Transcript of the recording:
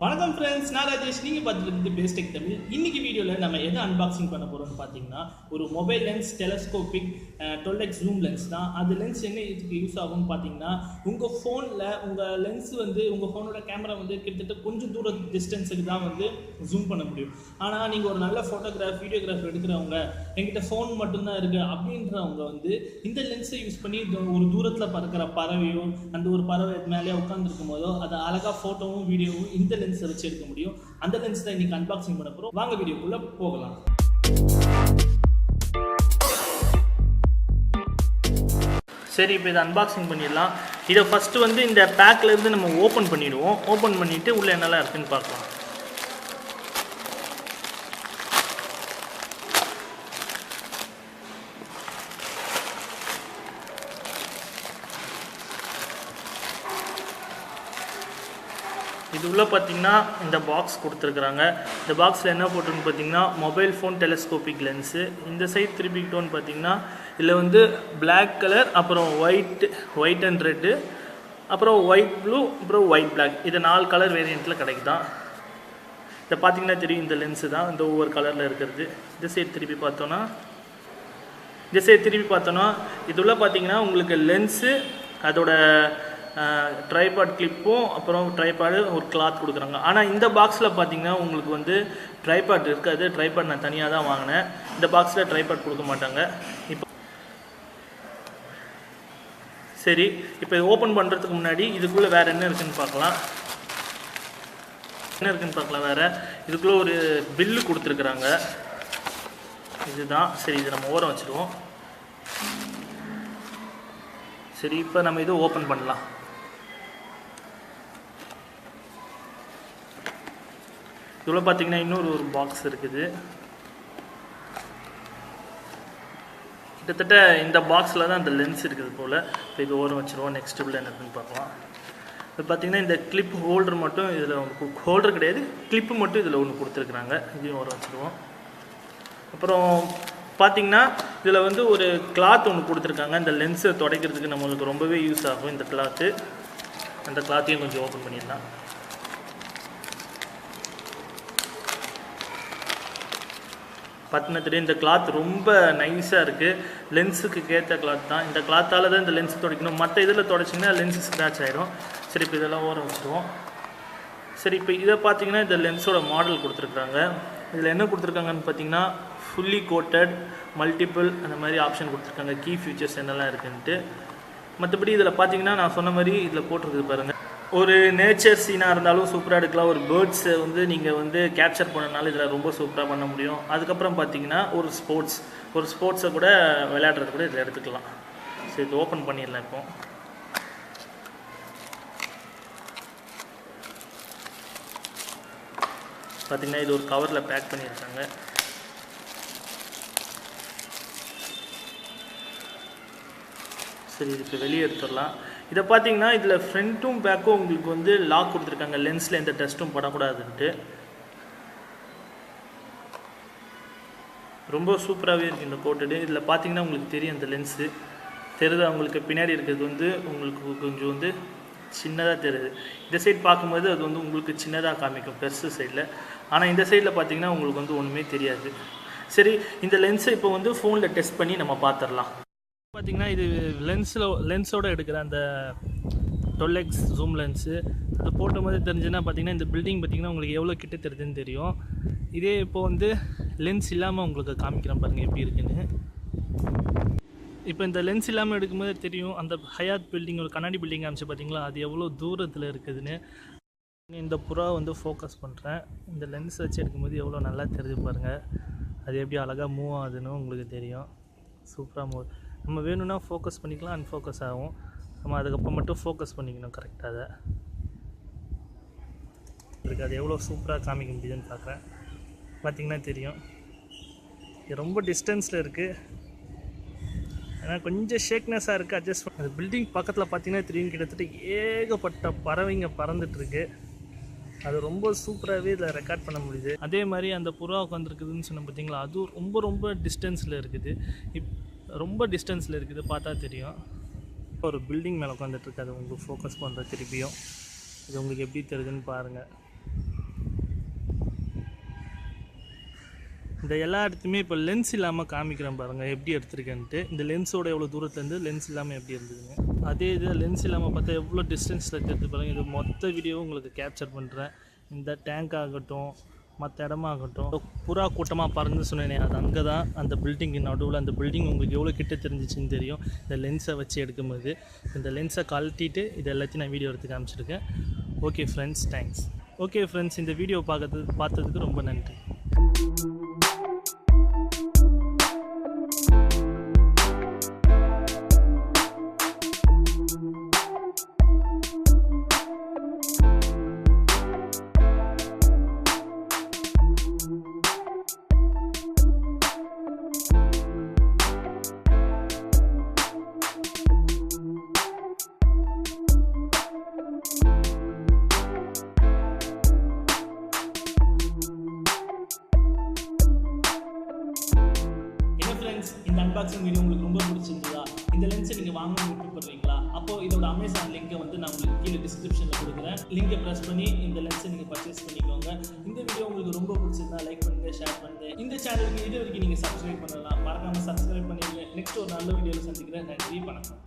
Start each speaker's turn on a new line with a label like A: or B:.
A: வணக்கம் ஃப்ரெண்ட்ஸ், நான் ராஜேஷ். நீங்கள் பார்த்துட்டு பேஸ்டெக் தமிழ். இன்னைக்கு வீடியோவில் நம்ம எதை அன்பாக்சிங் பண்ண போகிறோம்னு பார்த்தீங்கன்னா, ஒரு mobile lens telescopic 12x zoom lens தான். அது லென்ஸ் என்ன இதுக்கு யூஸ் ஆகும்னு பார்த்தீங்கன்னா, உங்கள் ஃபோனில் உங்கள் லென்ஸ் உங்கள் ஃபோனோட கேமரா கிட்டத்தட்ட கொஞ்சம் தூர டிஸ்டன்ஸுக்கு தான் ஜூம் பண்ண முடியும். ஆனால் நீங்கள் ஒரு நல்ல வீடியோகிராஃப் எடுக்கிறவங்க, என்கிட்ட ஃபோன் மட்டும்தான் இருக்குது அப்படின்றவங்க இந்த லென்ஸை யூஸ் பண்ணி ஒரு தூரத்தில் பறக்கிற பறவையோ அந்த ஒரு பறவை மேலேயே உட்காந்துருக்கும் போதோ அதை அழகாக ஃபோட்டோவும் வீடியோவும் இந்த லென்ஸை வச்சு எடுக்க முடியும். அந்த லென்ஸ் தான் இன்னைக்கு அன்பாக்சிங் பண்ண போகிறோம். வாங்க வீடியோக்குள்ள போகலாம். சரி, இப்போ இதை அன்பாக்சிங் பண்ணிடலாம். இதை ஃபஸ்ட்டு இந்த பேக்லேருந்து நம்ம ஓப்பன் பண்ணிடுவோம். ஓப்பன் பண்ணிவிட்டு உள்ளே என்னெல்லாம் இருக்குதுன்னு பார்க்கலாம். இது உள்ளே பார்த்தீங்கன்னா இந்த பாக்ஸ் கொடுத்துருக்குறாங்க. இந்த பாக்ஸில் என்ன போட்டிருக்குன்னு பார்த்தீங்கன்னா, மொபைல் ஃபோன் டெலஸ்கோபிக் லென்ஸு. இந்த சைட் திருப்பிக்கிட்டோன்னு பார்த்தீங்கன்னா, இதில் பிளாக் கலர், அப்புறம் ஒயிட் அண்ட் ரெட்டு, அப்புறம் ஒயிட் ப்ளூ, அப்புறம் ஒயிட் பிளாக், இது 4 கலர் வேரியண்ட்டில் கிடைக்குதான். இதை பார்த்தீங்கன்னா தெரியும், இந்த லென்ஸு தான் இந்த ஒவ்வொரு கலரில் இருக்கிறது. இந்த சைட் திருப்பி பார்த்தோன்னா இது உள்ளே பார்த்தீங்கன்னா உங்களுக்கு லென்ஸு, அதோட ட்ரைபாட் கிளிப்பும், அப்புறம் ட்ரைபாடு ஒரு கிளாத் கொடுக்குறாங்க. ஆனால் இந்த பாக்ஸில் பார்த்தீங்கன்னா உங்களுக்கு ட்ரைபாட் இருக்காது. ட்ரைபாட் நான் தனியாக தான் வாங்கினேன். இந்த பாக்ஸில் ட்ரைபாட் கொடுக்க மாட்டாங்க. இப்போ ஓப்பன் பண்ணுறதுக்கு முன்னாடி இதுக்குள்ளே வேறு என்ன இருக்குதுன்னு பார்க்கலாம். வேறு இதுக்குள்ளே ஒரு பில்லு கொடுத்துருக்குறாங்க. இதுதான். சரி, இதை நம்ம ஓரம் வச்சுருவோம். சரி, இப்போ நம்ம இதை ஓப்பன் பண்ணலாம். இவ்வளோ பார்த்தீங்கன்னா இன்னொரு பாக்ஸ் இருக்குது. கிட்டத்தட்ட இந்த பாக்ஸில் தான் இந்த லென்ஸ் இருக்குது போல். இப்போ இது ஓரம் வச்சுருவோம். நெக்ஸ்ட் உள்ள என்ன இருக்குன்னு பார்க்கலாம். இப்போ பார்த்தீங்கன்னா இந்த கிளிப் ஹோல்டர் மட்டும் இதில் ஹோல்டர் கிடையாது, கிளிப்பு மட்டும் இதில் ஒன்று கொடுத்துருக்குறாங்க. இதையும் ஓரம் வச்சுருவோம். அப்புறம் பார்த்தீங்கன்னா இதில் ஒரு கிளாத் ஒன்று கொடுத்துருக்காங்க. இந்த லென்ஸை துடைக்கிறதுக்கு நம்மளுக்கு ரொம்பவே யூஸ் ஆகும் இந்த கிளாத்து. அந்த கிளாத்தையும் கொஞ்சம் ஓப்பன் பண்ணிடலாம். பார்த்தீங்கன்னா இந்த கிளாத் ரொம்ப நைஸாக இருக்குது. லென்ஸுக்கு ஏற்ற கிளாத் தான். இந்த கிளாத்தால் தான் இந்த லென்ஸ் துடைக்கணும். மற்ற இதில் துடைச்சிங்கன்னா லென்ஸு ஸ்க்ராட்ச் ஆகிடும். சரி, இப்போ இதெல்லாம் ஓரம் வச்சுருவோம். சரி, இப்போ இதை பார்த்தீங்கன்னா இந்த லென்ஸோட மாடல் கொடுத்துருக்குறாங்க. இதில் என்ன கொடுத்துருக்காங்கன்னு பார்த்தீங்கன்னா, ஃபுல்லி கோட்டட், மல்டிபிள், அந்த மாதிரி ஆப்ஷன் கொடுத்துருக்காங்க. கீ ஃபியூச்சர்ஸ் என்னெல்லாம் இருக்குன்ட்டு. மற்றபடி இதில் பார்த்தீங்கன்னா நான் சொன்ன மாதிரி இதில் போட்டிருக்குது பாருங்கள். ஒரு நேச்சர் சீனாக இருந்தாலும் சூப்பராக எடுக்கலாம். ஒரு பேர்ட்ஸை நீங்கள் கேப்சர் பண்ணனால இதில் ரொம்ப சூப்பராக பண்ண முடியும். அதுக்கப்புறம் பார்த்தீங்கன்னா ஒரு ஸ்போர்ட்ஸை கூட விளையாடுறது கூட இதில் எடுத்துக்கலாம். சரி, இது ஓப்பன் பண்ணிடலாம். இப்போ பார்த்தீங்கன்னா இது ஒரு கவரில் பேக் பண்ணியிருக்காங்க. சரி, இதுக்கு வெளியே எடுத்துடலாம். இதை பார்த்தீங்கன்னா இதில் ஃப்ரண்ட்டும் பேக்கும் உங்களுக்கு லாக் கொடுத்துருக்காங்க. லென்ஸில் எந்த டஸ்ட்டும் படக்கூடாதுன்ட்டு. ரொம்ப சூப்பராகவே இருக்குது இந்த கோட்டடு. இதில் பார்த்தீங்கன்னா உங்களுக்கு தெரியும், இந்த லென்ஸு தெரியுது அவங்களுக்கு. பின்னாடி இருக்கிறது உங்களுக்கு கொஞ்சம் சின்னதாக தெரியுது. இந்த சைட் பார்க்கும்போது அது உங்களுக்கு சின்னதாக காமிக்கும், பெருசு சைடில். ஆனால் இந்த சைடில் பார்த்தீங்கன்னா உங்களுக்கு ஒன்றுமே தெரியாது. சரி, இந்த லென்ஸை இப்போ ஃபோனில் டெஸ்ட் பண்ணி நம்ம பார்த்துடலாம். பார்த்தீங்கன்னா இது லென்ஸோட எடுக்கிற அந்த 12x ஜூம் லென்ஸு. அது போட்ட மாதிரி தெரிஞ்சுன்னா பார்த்தீங்கன்னா இந்த பில்டிங் பார்த்தீங்கன்னா உங்களுக்கு எவ்வளோ கிட்ட தெரியுதுன்னு தெரியும். இதே இப்போ லென்ஸ் இல்லாமல் உங்களுக்கு காமிக்கிறேன் பாருங்கள் எப்படி இருக்குன்னு. இப்போ இந்த லென்ஸ் இல்லாமல் எடுக்கும்போது தெரியும், அந்த ஹயாத் பில்டிங், ஒரு கண்ணாடி பில்டிங் காமிச்சு பார்த்தீங்களா, அது எவ்வளோ தூரத்தில் இருக்குதுன்னு. இந்த புறா ஃபோக்கஸ் பண்ணுறேன். இந்த லென்ஸ் வச்சு எடுக்கும்போது எவ்வளோ நல்லா தெரியுது பாருங்கள். அது எப்படி அழகாக மூவ் ஆகுதுன்னு உங்களுக்கு தெரியும். சூப்பராக மூவ். நம்ம வேணும்னா ஃபோக்கஸ் பண்ணிக்கலாம், அன்ஃபோக்கஸ் ஆகும். நம்ம அதுக்கப்புறம் மட்டும் ஃபோக்கஸ் பண்ணிக்கணும் கரெக்டாக. அதை இருக்குது, அது எவ்வளோ சூப்பராக காமிக்க முடியுதுன்னு பார்க்குறேன். பார்த்திங்கன்னா தெரியும், இது ரொம்ப டிஸ்டன்ஸில் இருக்குது. ஆனால் கொஞ்சம் ஷேக்னஸாக இருக்குது. அட்ஜஸ்ட் அது பில்டிங் பக்கத்தில் பார்த்திங்கன்னா தெரியும், கிட்டத்தட்ட ஏகப்பட்ட பறவைங்க பறந்துட்டுருக்கு. அது ரொம்ப சூப்பராகவே இதில் ரெக்கார்ட் பண்ண முடியுது. அதே மாதிரி அந்த புறா உட்காந்துருக்குதுன்னு சொன்ன பார்த்தீங்களா, அதுவும் ரொம்ப ரொம்ப டிஸ்டன்ஸில் இருக்குது. ரொம்ப டிஸ்டன்ஸில் இருக்குது, பார்த்தா தெரியும். ஒரு பில்டிங் மேலே உட்காந்துட்ருக்கு. அது உங்களுக்கு ஃபோக்கஸ் பண்ணுற திருப்பியும் இது உங்களுக்கு எப்படி தெரியுதுன்னு பாருங்கள். இந்த எல்லா இடத்துலையுமே இப்போ லென்ஸ் இல்லாமல் காமிக்கிறேன் பாருங்கள் எப்படி எடுத்திருக்கேன்ட்டு. இந்த லென்ஸோட எவ்வளோ தூரத்துலேருந்து லென்ஸ் இல்லாமல் எப்படி இருந்ததுங்க. அதே இது லென்ஸ் இல்லாமல் பார்த்தா எவ்வளோ டிஸ்டன்ஸில் இருக்கிறது பாருங்கள். இது மொத்த வீடியோவும் உங்களுக்கு கேப்சர் பண்ணுறேன். இந்த டேங்க் ஆகட்டும், மற்ற இடமாகட்டும், புறா கூட்டமாக பறந்து சொன்னேனே, அது அங்கே தான் அந்த பில்டிங்கு நடுவில். அந்த பில்டிங் உங்களுக்கு எவ்வளோ கிட்ட தெரிஞ்சிச்சுன்னு தெரியும் இந்த லென்ஸை வச்சு எடுக்கும்போது. இந்த லென்ஸை கழட்டிட்டு இது எல்லாத்தையும் நான் வீடியோ எடுத்து காமிச்சிருக்கேன். Okay friends, thanks. Okay friends, இந்த வீடியோ பார்த்ததுக்கு ரொம்ப நன்றி. இந்த அன்பாக்சிங் வீடியோ உங்களுக்கு ரொம்ப பிடிச்சிருந்ததா? இந்த லென்ஸை நீங்கள் வாங்கணும்னு விருப்பப்படுறீங்களா? அப்போது இதோட அமேசான் லிங்கை வந்து நான் உங்களுக்கு கீழே டிஸ்கிரிப்ஷனில் கொடுக்குறேன். லிங்கை ப்ரெஸ் பண்ணி இந்த லென்ஸை நீங்கள் பர்ச்சேஸ் பண்ணிக்கோங்க. இந்த வீடியோ உங்களுக்கு ரொம்ப பிடிச்சிருந்தா லைக் பண்ணுங்கள், ஷேர் பண்ணுங்கள். இந்த சேனலுக்கு இது வரைக்கும் நீங்கள் சப்ஸ்கிரைப் பண்ணலாம், மறக்காமல் சப்ஸ்கிரைப் பண்ணிடுங்க. நெக்ஸ்ட் ஒரு நல்ல வீடியோவில் சந்திக்கிறேன். நன்றி, வணக்கம்.